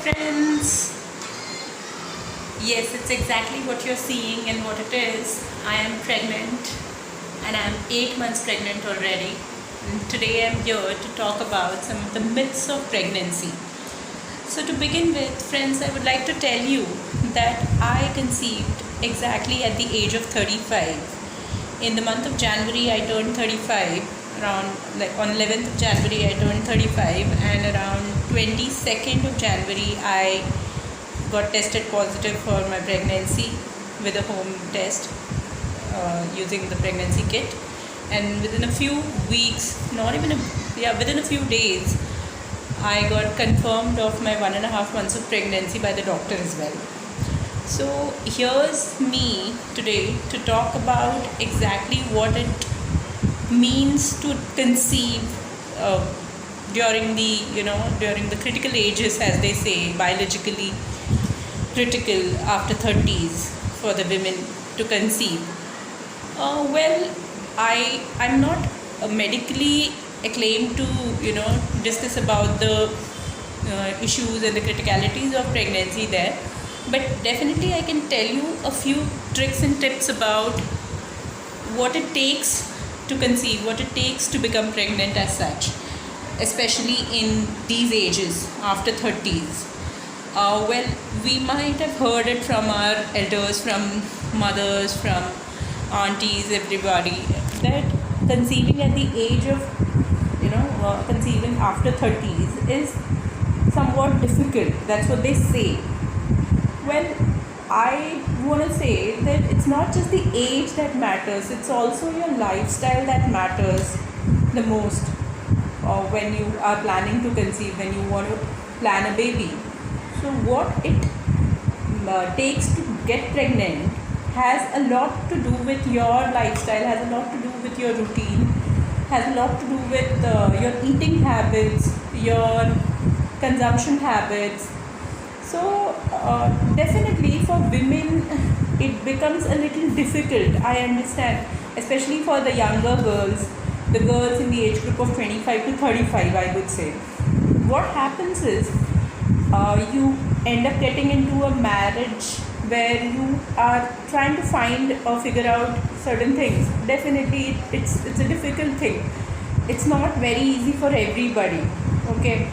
friends. Yes, it's exactly what you're seeing and what it is. I am pregnant and I'm 8 months pregnant already. And today I'm here to talk about some of the myths of pregnancy. So to begin with, friends, I would like to tell you that I conceived exactly at the age of 35. In the month of January, I turned 35. Around on 11th of January, I turned 35, and around 22nd of January, I got tested positive for my pregnancy with a home test using the pregnancy kit. And within a few weeks, within a few days, I got confirmed of my 1.5 months of pregnancy by the doctor as well. So here's me today to talk about exactly what it means to conceive during the critical ages, as they say, biologically critical after 30s for the women to conceive. I'm not medically acclaimed to discuss about the issues and the criticalities of pregnancy there, but definitely I can tell you a few tricks and tips about what it takes to conceive, what it takes to become pregnant as such, especially in these ages after 30s. We might have heard it from our elders, from mothers, from aunties, everybody, that conceiving at the age of conceiving after 30s is somewhat difficult. That's what they say. Well, I want to say that it's not just the age that matters, it's also your lifestyle that matters the most when you are planning to conceive, when you want to plan a baby. So what it takes to get pregnant has a lot to do with your lifestyle, has a lot to do with your routine, has a lot to do with your eating habits, your consumption habits. So definitely for women it becomes a little difficult, I understand, especially for the younger girls, the girls in the age group of 25 to 35, I would say. What happens is you end up getting into a marriage where you are trying to find or figure out certain things. Definitely it's a difficult thing. It's not very easy for everybody. Okay,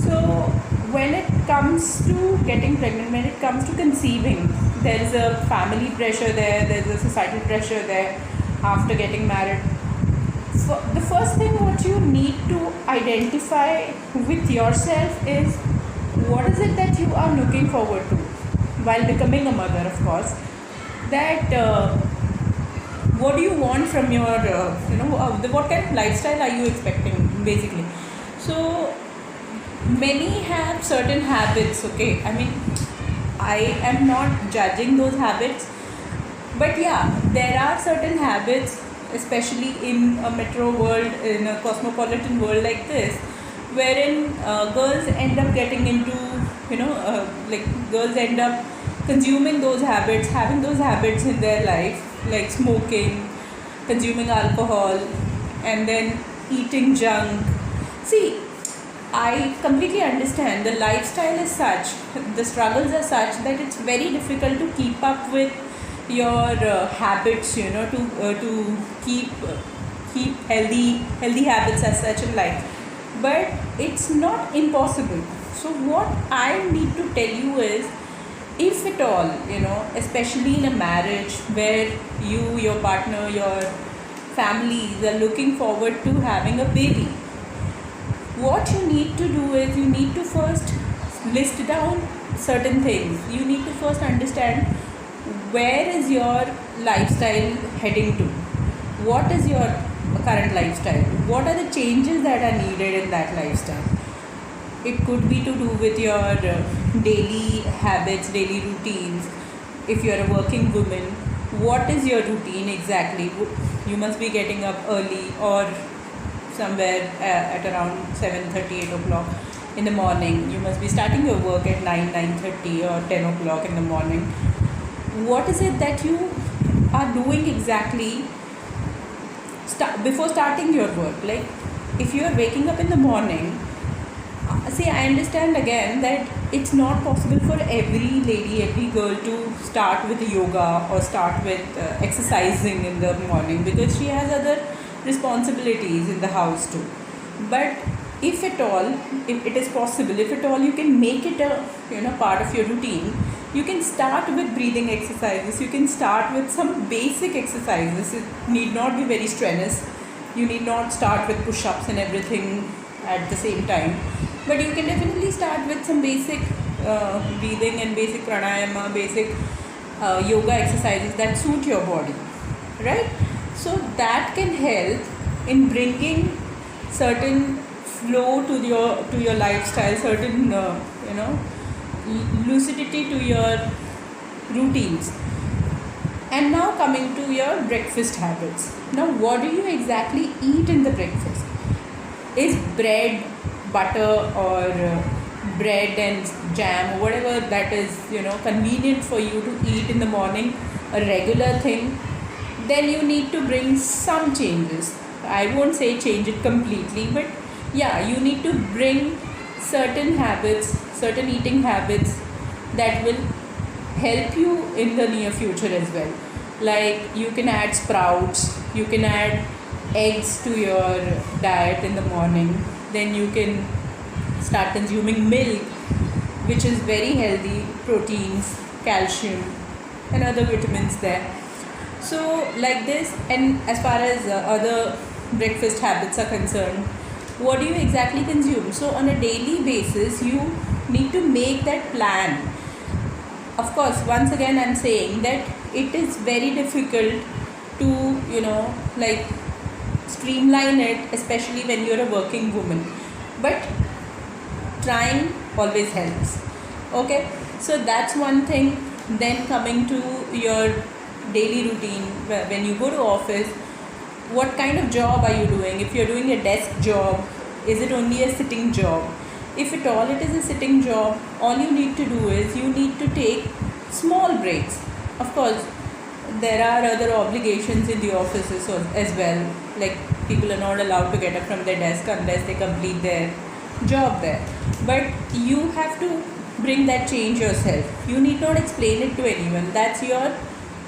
so when it comes to getting pregnant, when it comes to conceiving, there is a family pressure there's a societal pressure there after getting married. So the first thing what you need to identify with yourself is what is it that you are looking forward to while becoming a mother, of course. That what do you want from your what kind of lifestyle are you expecting, basically. So many have certain habits. Okay, I mean, I am not judging those habits, but yeah, there are certain habits, especially in a metro world, in a cosmopolitan world like this, wherein girls end up getting into girls end up consuming those habits, having those habits in their life, like smoking, consuming alcohol, and then eating junk. See, I completely understand the lifestyle is such, the struggles are such that it's very difficult to keep up with your habits, to keep healthy habits as such in life. But it's not impossible. So what I need to tell you is, if at all, especially in a marriage where you, your partner, your families are looking forward to having a baby, what you need to do is you need to first list down certain things. You need to first understand where is your lifestyle heading to. What is your current lifestyle? What are the changes that are needed in that lifestyle? It could be to do with your daily habits, daily routines. If you're a working woman, what is your routine exactly? You must be getting up early or somewhere at around 7:30, 8 o'clock in the morning. You must be starting your work at 9:30 or 10 o'clock in the morning. What is it that you are doing exactly before starting your work? Like, if you are waking up in the morning, See, I understand again that it's not possible for every lady, every girl to start with yoga or start with exercising in the morning, because she has other responsibilities in the house too. But if at all, if it is possible, if at all you can make it a part of your routine, you can start with breathing exercises. You can start with some basic exercises. It need not be very strenuous. You need not start with push-ups and everything at the same time, but you can definitely start with some basic breathing and basic pranayama, basic yoga exercises that suit your body, right? So that can help in bringing certain flow to your lifestyle, certain lucidity to your routines. And now coming to your breakfast habits. Now, what do you exactly eat in the breakfast? Is bread, butter, or bread and jam, or whatever that is convenient for you to eat in the morning, a regular thing? Then you need to bring some changes. I won't say change it completely, but yeah, you need to bring certain habits, certain eating habits that will help you in the near future as well. Like, you can add sprouts, you can add eggs to your diet in the morning. Then you can start consuming milk, which is very healthy, proteins, calcium, and other vitamins there. So like this. And as far as other breakfast habits are concerned, what do you exactly consume? So on a daily basis, you need to make that plan. Of course, once again I'm saying that it is very difficult to like streamline it, especially when you're a working woman, but trying always helps. Okay, so that's one thing. Then coming to your daily routine, when you go to office, what kind of job are you doing? If you're doing a desk job, is it only a sitting job? If at all it is a sitting job, all you need to do is you need to take small breaks. Of course, there are other obligations in the offices as well. Like, people are not allowed to get up from their desk unless they complete their job there. But you have to bring that change yourself. You need not explain it to anyone. That's your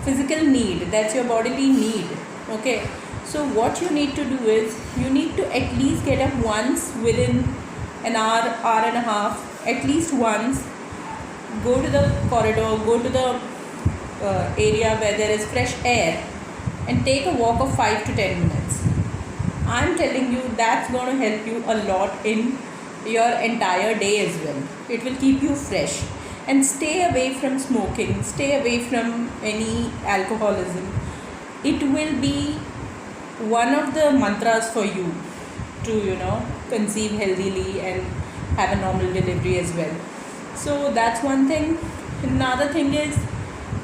physical need, that's your bodily need. Okay, so what you need to do is you need to at least get up once within an hour and a half, at least once. Go to the corridor, go to the area where there is fresh air, and take a walk of 5 to 10 minutes. I'm telling you, that's going to help you a lot in your entire day as well. It will keep you fresh. And stay away from smoking, stay away from any alcoholism. It will be one of the mantras for you to conceive healthily and have a normal delivery as well. So that's one thing. Another thing is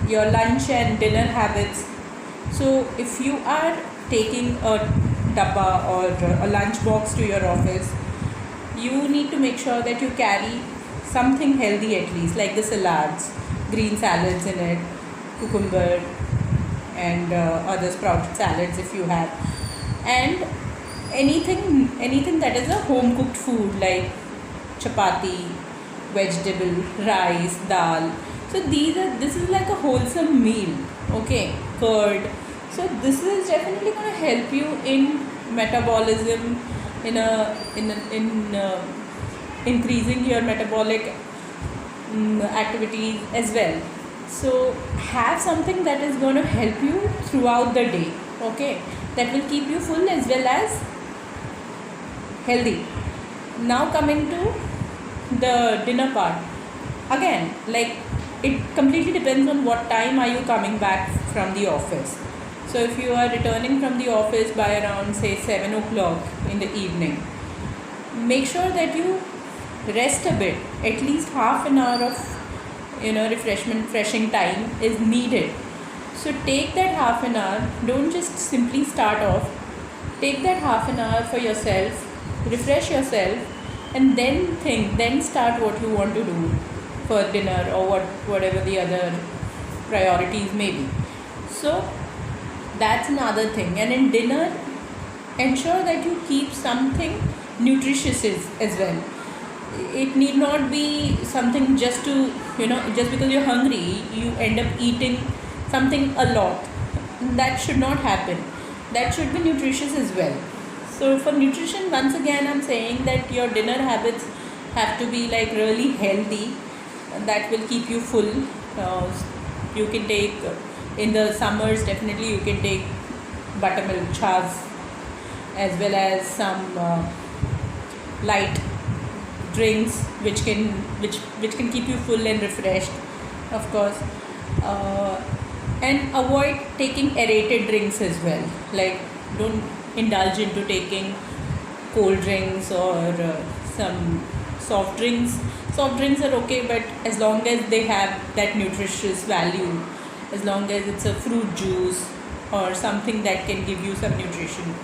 your lunch and dinner habits. So if you are taking a dabba or a lunch box to your office, you need to make sure that you carry something healthy, at least, like the salads, green salads in it, cucumber, and other sprouted salads if you have, and anything that is a home cooked food, like chapati, vegetable, rice, dal. So this is like a wholesome meal. Okay, curd. So this is definitely going to help you in metabolism, in increasing your metabolic activities as well. So have something that is going to help you throughout the day. Okay, that will keep you full as well as healthy. Now coming to the dinner part. Again, like, it completely depends on what time are you coming back from the office. So if you are returning from the office by around, say, 7 o'clock in the evening, make sure that you rest a bit. At least half an hour of refreshing time is needed. So take that half an hour. Don't just simply start off. Take that half an hour for yourself, refresh yourself, and then start what you want to do for dinner, or whatever the other priorities may be. So that's another thing. And in dinner, ensure that you keep something nutritious as well. it need not be something just to, just because you're hungry you end up eating something a lot. That should not happen. That should be nutritious as well. So for nutrition, once again I'm saying that your dinner habits have to be like really healthy. That will keep you full. You can take in the summers, definitely you can take buttermilk chas, as well as some light drinks which can keep you full and refreshed, of course. uh, and avoid taking aerated drinks as well. Like, don't indulge into taking cold drinks or some soft drinks. Soft drinks are okay, but as long as they have that nutritious value, as long as it's a fruit juice or something that can give you some nutrition,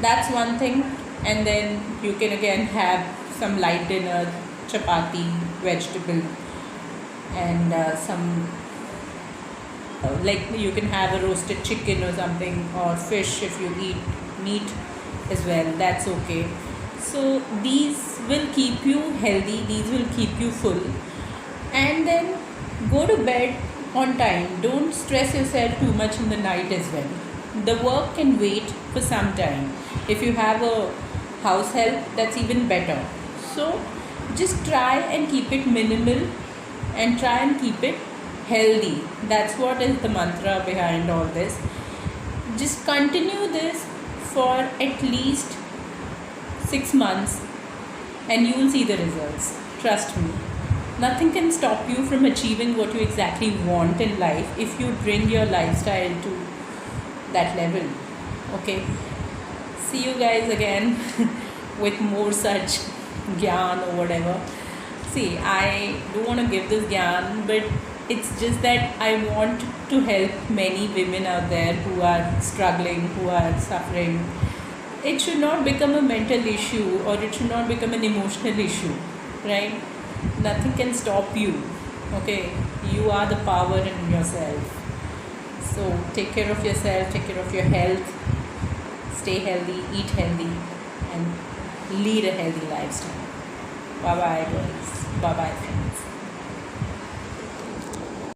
that's one thing. And then you can again have some light dinner, chapati, vegetable, and some like you can have a roasted chicken or something, or fish if you eat meat as well, that's okay. So these will keep you healthy, these will keep you full. And then go to bed on time. Don't stress yourself too much in the night as well. The work can wait for some time. If you have a house help, that's even better. So just try and keep it minimal and try and keep it healthy. That's what is the mantra behind all this. Just continue this for at least 6 months and you will see the results. Trust me. Nothing can stop you from achieving what you exactly want in life if you bring your lifestyle to that level. Okay. See you guys again with more such gyan or whatever. See, I do want to give this gyan, but it's just that I want to help many women out there who are struggling, who are suffering. It should not become a mental issue or it should not become an emotional issue, right? Nothing can stop you, okay? You are the power in yourself. So take care of yourself, take care of your health, stay healthy, eat healthy, and lead a healthy lifestyle. Bye bye, guys. Bye bye, friends.